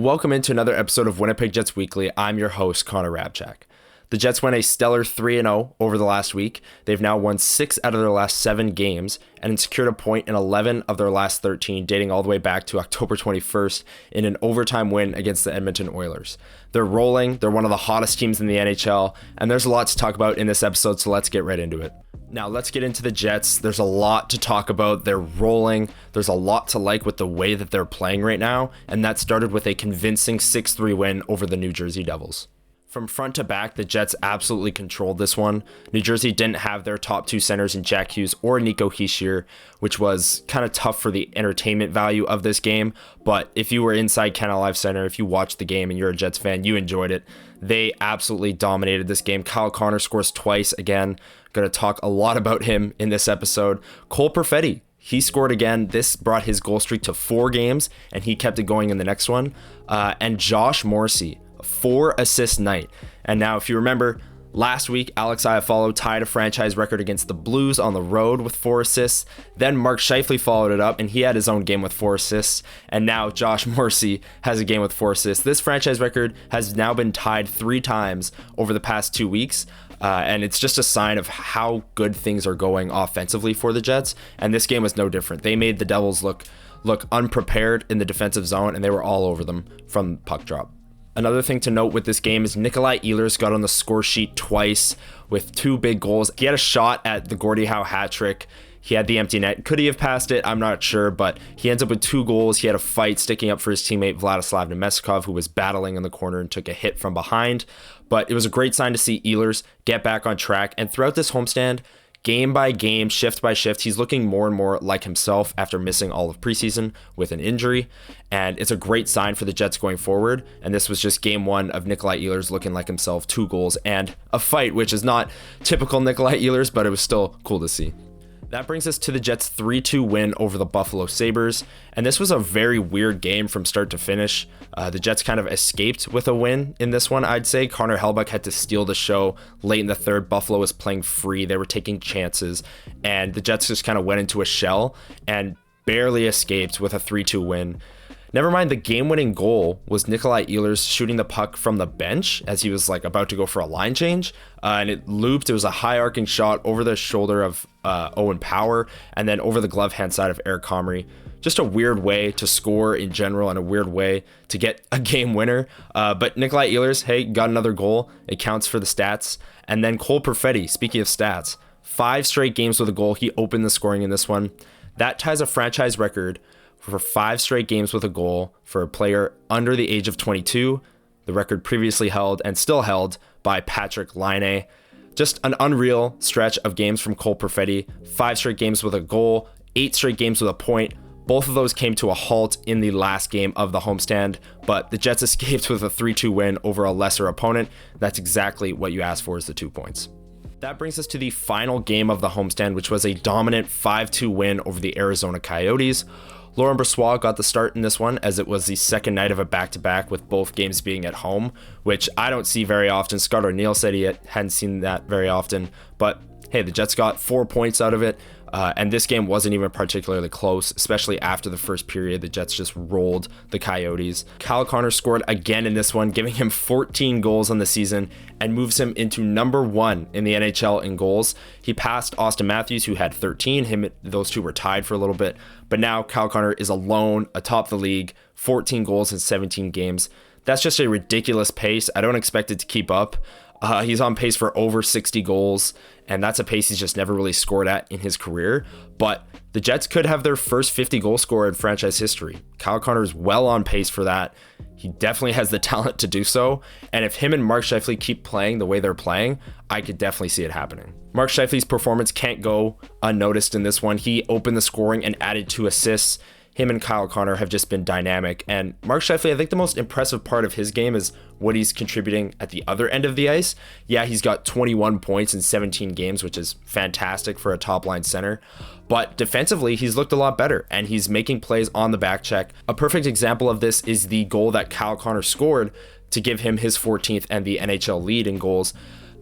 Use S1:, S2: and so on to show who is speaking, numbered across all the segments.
S1: Welcome into another episode of Winnipeg Jets Weekly. I'm your host, Hrabchak. The Jets went a stellar 3-0 over the last week. They've now won 6 out of their last 7 games and secured a point in 11 of their last 13, dating all the way back to October 21st in an overtime win against the Edmonton Oilers. They're rolling, they're one of the hottest teams in the NHL, and there's a lot to talk about in this episode, so let's get right into it. Now, let's get into the Jets. There's a lot to talk about. They're rolling. There's a lot to like with the way that they're playing right now, and that started with a convincing 6-3 win over the New Jersey Devils. From front to back, the Jets absolutely controlled this one. New Jersey didn't have their top 2 centers in Jack Hughes or Nico Hischier, which was kind of tough for the entertainment value of this game. But if you were inside Canada Life Center, if you watched the game and you're a Jets fan, you enjoyed it. They absolutely dominated this game. Kyle Connor scores twice again. Going to talk a lot about him in this episode. Cole Perfetti, he scored again. This brought his goal streak to 4 games, and he kept it going in the next one. And Josh Morrissey, 4 assist night. And now, if you remember, last week, Alex Iafallo tied a franchise record against the Blues on the road with 4 assists. Then Mark Scheifele followed it up, and he had his own game with 4 assists. And now Josh Morrissey has a game with 4 assists. This franchise record has now been tied 3 times over the past 2 weeks. And it's just a sign of how good things are going offensively for the Jets. And this game was no different. They made the Devils look unprepared in the defensive zone, and they were all over them from puck drop. Another thing to note with this game is Nikolai Ehlers got on the score sheet twice with 2 big goals. He had a shot at the Gordie Howe hat trick. He had the empty net. Could he have passed it? I'm not sure, but he ends up with 2 goals. He had a fight sticking up for his teammate Vladislav Nemestikov, who was battling in the corner and took a hit from behind. But it was a great sign to see Ehlers get back on track. And throughout this homestand, game by game, shift by shift, he's looking more and more like himself after missing all of preseason with an injury. And it's a great sign for the Jets going forward. And this was just game 1 of Nikolai Ehlers looking like himself, 2 goals and a fight, which is not typical Nikolai Ehlers, but it was still cool to see. That brings us to the Jets' 3-2 win over the Buffalo Sabres, and this was a very weird game from start to finish. The Jets kind of escaped with a win in this one, I'd say. Connor Hellebuyck had to steal the show late in the third. Buffalo was playing free. They were taking chances, and the Jets just kind of went into a shell and barely escaped with a 3-2 win. Never mind, the game-winning goal was Nikolai Ehlers shooting the puck from the bench as he was about to go for a line change, and it looped. It was a high arcing shot over the shoulder of Owen Power and then over the glove hand side of Eric Comrie. Just a weird way to score in general and a weird way to get a game winner. But Nikolai Ehlers, hey, got another goal. It counts for the stats. And then Cole Perfetti, speaking of stats, 5 straight games with a goal. He opened the scoring in this one. That ties a franchise record for 5 straight games with a goal for a player under the age of 22. The record previously held and still held by Patrick Laine. Just an unreal stretch of games from Cole Perfetti. 5 straight games with a goal, 8 straight games with a point. Both of those came to a halt in the last game of the homestand, but the Jets escaped with a 3-2 win over a lesser opponent. That's exactly what you asked for, is the 2 points. That brings us to the final game of the homestand, which was a dominant 5-2 win over the Arizona Coyotes. Laurent Brossoit got the start in this one, as it was the second night of a back-to-back with both games being at home, which I don't see very often. Scott O'Neill said he hadn't seen that very often, but hey, the Jets got 4 points out of it, and this game wasn't even particularly close, especially after the first period. The Jets just rolled the Coyotes. Kyle Connor scored again in this one, giving him 14 goals on the season and moves him into number 1 in the NHL in goals. He passed Austin Matthews, who had 13. Those two were tied for a little bit, but now Kyle Connor is alone atop the league, 14 goals in 17 games. That's just a ridiculous pace. I don't expect it to keep up. He's on pace for over 60 goals, and that's a pace he's just never really scored at in his career. But the Jets could have their first 50 goal scorer in franchise history. Kyle Connor is well on pace for that. He definitely has the talent to do so. And if him and Mark Scheifele keep playing the way they're playing, I could definitely see it happening. Mark Scheifele's performance can't go unnoticed in this one. He opened the scoring and added 2 assists. Him and Kyle Connor have just been dynamic. And Mark Scheifele, I think the most impressive part of his game is what he's contributing at the other end of the ice. Yeah, he's got 21 points in 17 games, which is fantastic for a top-line center. But defensively, he's looked a lot better, and he's making plays on the back check. A perfect example of this is the goal that Kyle Connor scored to give him his 14th and the NHL lead in goals.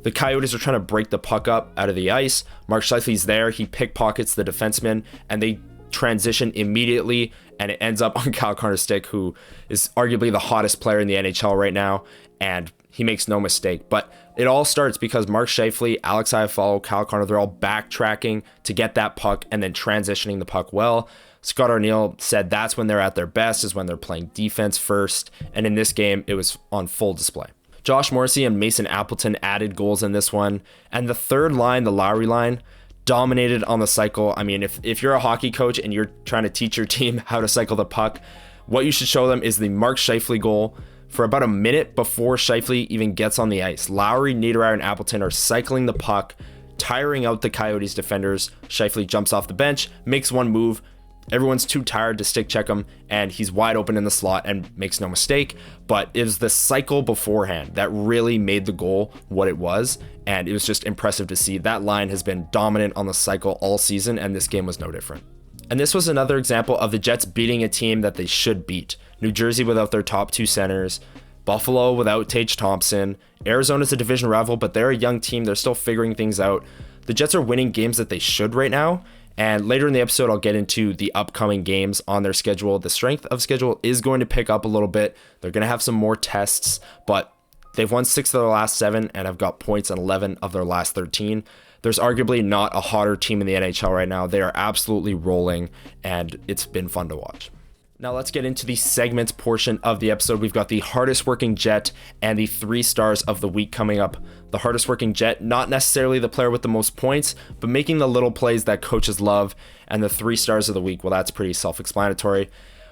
S1: The Coyotes are trying to break the puck up out of the ice. Mark Scheifele's there. He pickpockets the defenseman, and they transition immediately, and it ends up on Kyle Connor's stick, who is arguably the hottest player in the NHL right now, and he makes no mistake. But it all starts because Mark Scheifele, Alex Iafallo, Kyle Connor, they're all backtracking to get that puck and then transitioning the puck well. Scott Arniel said that's when they're at their best, is when they're playing defense first, and in this game, it was on full display. Josh Morrissey and Mason Appleton added goals in this one, and the third line, the Lowry line, dominated on the cycle. I mean, if you're a hockey coach and you're trying to teach your team how to cycle the puck, what you should show them is the Mark Scheifele goal. For about a minute before Scheifele even gets on the ice, Lowry, Niederreiter, and Appleton are cycling the puck, tiring out the Coyotes defenders. Scheifele jumps off the bench, makes one move. Everyone's too tired to stick check him, and he's wide open in the slot and makes no mistake. But it was the cycle beforehand that really made the goal what it was, and it was just impressive to see. That line has been dominant on the cycle all season, and this game was no different. And this was another example of the Jets beating a team that they should beat. New Jersey without their top two centers, Buffalo without Tage Thompson. Arizona's a division rival, but they're a young team. They're still figuring things out. The Jets are winning games that they should right now. And later in the episode, I'll get into the upcoming games on their schedule. The strength of schedule is going to pick up a little bit. They're going to have some more tests, but they've won 6 of their last 7 and have got points on 11 of their last 13. There's arguably not a hotter team in the NHL right now. They are absolutely rolling, and it's been fun to watch. Now let's get into the segments portion of the episode. We've got the hardest working Jet and the 3 stars of the week coming up. The hardest working Jet, not necessarily the player with the most points, but making the little plays that coaches love. And the 3 stars of the week, well, that's pretty self-explanatory.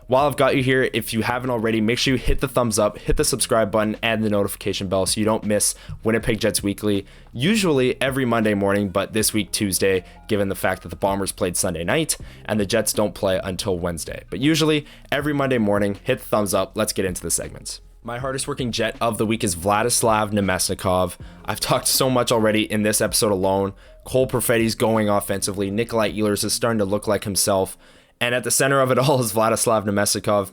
S1: While I've got you here, if you haven't already, make sure you hit the thumbs up, hit the subscribe button, and the notification bell so you don't miss Winnipeg Jets Weekly, usually every Monday morning, but this week Tuesday, given the fact that the Bombers played Sunday night and the Jets don't play until Wednesday. But usually every Monday morning, hit the thumbs up. Let's get into the segments. My hardest working Jet of the week is Vladislav Nemesnikov. I've talked so much already in this episode alone. Cole Perfetti's going offensively. Nikolai Ehlers is starting to look like himself. And at the center of it all is Vladislav Nemesnikov.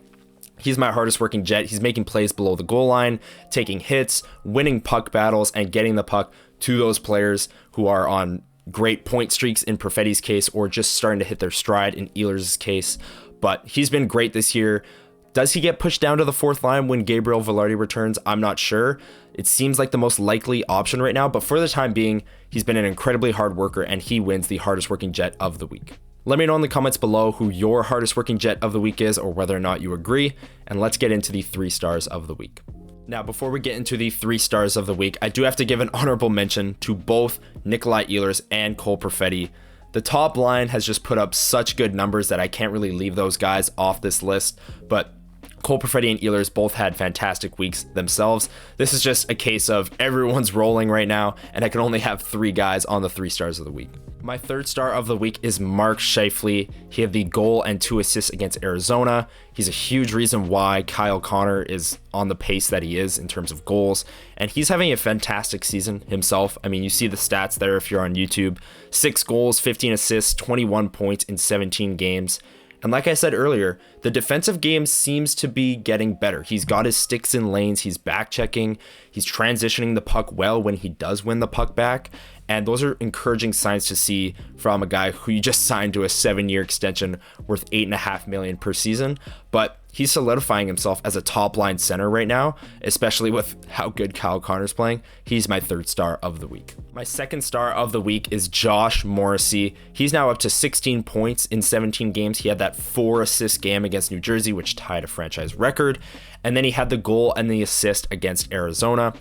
S1: He's my hardest working Jet. He's making plays below the goal line, taking hits, winning puck battles, and getting the puck to those players who are on great point streaks in Perfetti's case, or just starting to hit their stride in Ehlers' case. But he's been great this year. Does he get pushed down to the 4th line when Gabriel Velarde returns? I'm not sure. It seems like the most likely option right now, but for the time being, he's been an incredibly hard worker, and he wins the hardest working Jet of the week. Let me know in the comments below who your hardest working Jet of the week is, or whether or not you agree, and let's get into the 3 stars of the week. Now, before we get into the 3 stars of the week, I do have to give an honorable mention to both Nikolai Ehlers and Cole Perfetti. The top line has just put up such good numbers that I can't really leave those guys off this list, but Cole Perfetti and Ehlers both had fantastic weeks themselves. This is just a case of everyone's rolling right now, and I can only have 3 guys on the 3 stars of the week. My 3rd star of the week is Mark Scheifele. He had the goal and 2 assists against Arizona. He's a huge reason why Kyle Connor is on the pace that he is in terms of goals, and he's having a fantastic season himself. I mean, you see the stats there if you're on YouTube. 6 goals, 15 assists, 21 points in 17 games. And like I said earlier, the defensive game seems to be getting better. He's got his sticks in lanes, he's back checking, he's transitioning the puck well when he does win the puck back. And those are encouraging signs to see from a guy who you just signed to a 7-year extension worth $8.5 million per season. But he's solidifying himself as a top line center right now, especially with how good Kyle Connor's playing. He's my 3rd star of the week. My 2nd star of the week is Josh Morrissey. He's now up to 16 points in 17 games. He had that 4 assist game against New Jersey, which tied a franchise record. And then he had the goal and the assist against Arizona.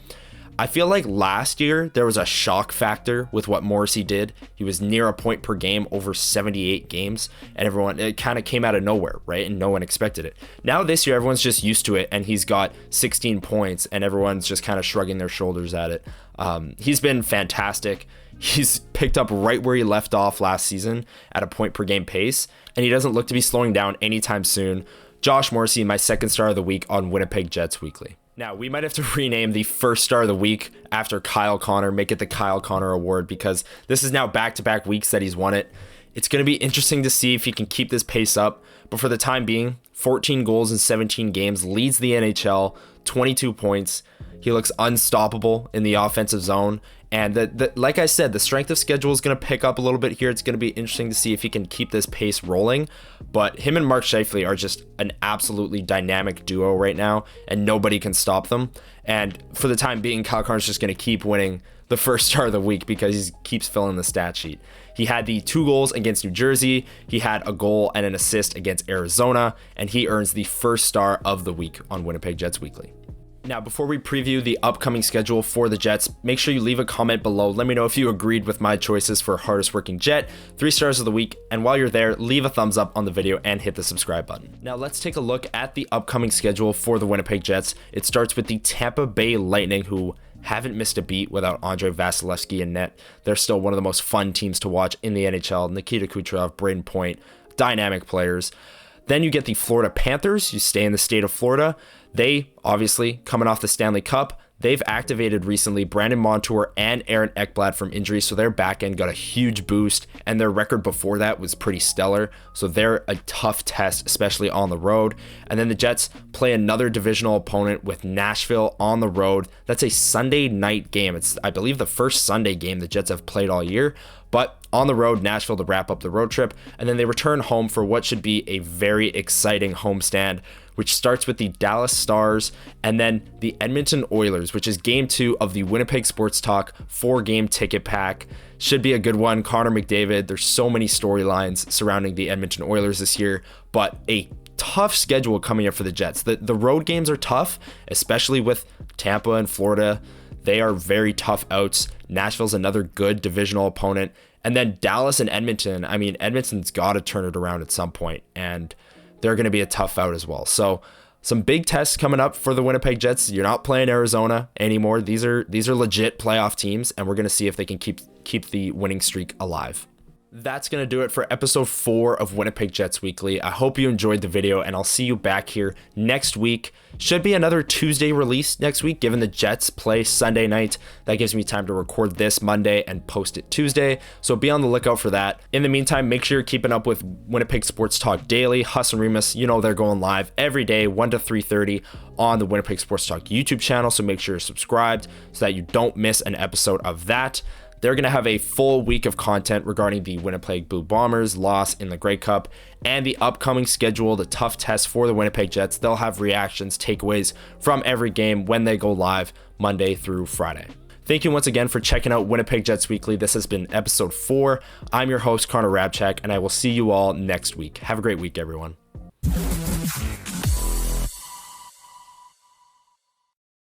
S1: I feel like last year there was a shock factor with what Morrissey did. He was near a point per game over 78 games, and it kind of came out of nowhere, right? And no one expected it. Now this year, everyone's just used to it, and he's got 16 points, and everyone's just kind of shrugging their shoulders at it. He's been fantastic. He's picked up right where he left off last season at a point per game pace, and he doesn't look to be slowing down anytime soon. Josh Morrissey, my 2nd star of the week on Winnipeg Jets Weekly. Now, we might have to rename the 1st star of the week after Kyle Connor, make it the Kyle Connor Award, because this is now back-to-back weeks that he's won it. It's going to be interesting to see if he can keep this pace up, but for the time being, 14 goals in 17 games, leads the NHL, 22 points. He looks unstoppable in the offensive zone. And like I said, the strength of schedule is going to pick up a little bit here. It's going to be interesting to see if he can keep this pace rolling. But him and Mark Scheifele are just an absolutely dynamic duo right now, and nobody can stop them. And for the time being, Kyle Connor is just going to keep winning the first star of the week because he keeps filling the stat sheet. He had the 2 goals against New Jersey. He had a goal and an assist against Arizona, and he earns the first star of the week on Winnipeg Jets Weekly. Now, before we preview the upcoming schedule for the Jets, make sure you leave a comment below. Let me know if you agreed with my choices for hardest working Jet, 3 stars of the week, and while you're there, leave a thumbs up on the video and hit the subscribe button. Now, let's take a look at the upcoming schedule for the Winnipeg Jets. It starts with the Tampa Bay Lightning, who haven't missed a beat without Andrei Vasilevsky in net. They're still one of the most fun teams to watch in the NHL. Nikita Kucherov, Braden Point, dynamic players. Then you get the Florida Panthers. You stay in the state of Florida. They, obviously, coming off the Stanley Cup, they've activated recently Brandon Montour and Aaron Ekblad from injury, so their back end got a huge boost, and their record before that was pretty stellar, so they're a tough test, especially on the road. And then the Jets play another divisional opponent with Nashville on the road. That's a Sunday night game. It's, I believe, the first Sunday game the Jets have played all year, but on the road, Nashville to wrap up the road trip, and then they return home for what should be a very exciting homestand, which starts with the Dallas Stars and then the Edmonton Oilers, which is game 2 of the Winnipeg Sports Talk 4-game ticket pack. Should be a good one. Connor McDavid, there's so many storylines surrounding the Edmonton Oilers this year, but a tough schedule coming up for the Jets. The road games are tough, especially with Tampa and Florida. They are very tough outs. Nashville's another good divisional opponent. And then Dallas and Edmonton, I mean, Edmonton's got to turn it around at some point, and they're going to be a tough out as well. So some big tests coming up for the Winnipeg Jets. You're not playing Arizona anymore. These are legit playoff teams, and we're going to see if they can keep the winning streak alive. That's going to do it for episode 4 of Winnipeg Jets Weekly. I hope you enjoyed the video, and I'll see you back here next week. Should be another Tuesday release next week, given the Jets play Sunday night. That gives me time to record this Monday and post it Tuesday, so be on the lookout for that. In the meantime, make sure you're keeping up with Winnipeg Sports Talk Daily. Huss and Remus, you know they're going live every day, 1 to 3:30 on the Winnipeg Sports Talk YouTube channel, so make sure you're subscribed so that you don't miss an episode of that. They're going to have a full week of content regarding the Winnipeg Blue Bombers' loss in the Grey Cup and the upcoming schedule, the tough test for the Winnipeg Jets. They'll have reactions, takeaways from every game when they go live Monday through Friday. Thank you once again for checking out Winnipeg Jets Weekly. This has been episode 4. I'm your host, Hrabchak, and I will see you all next week. Have a great week, everyone.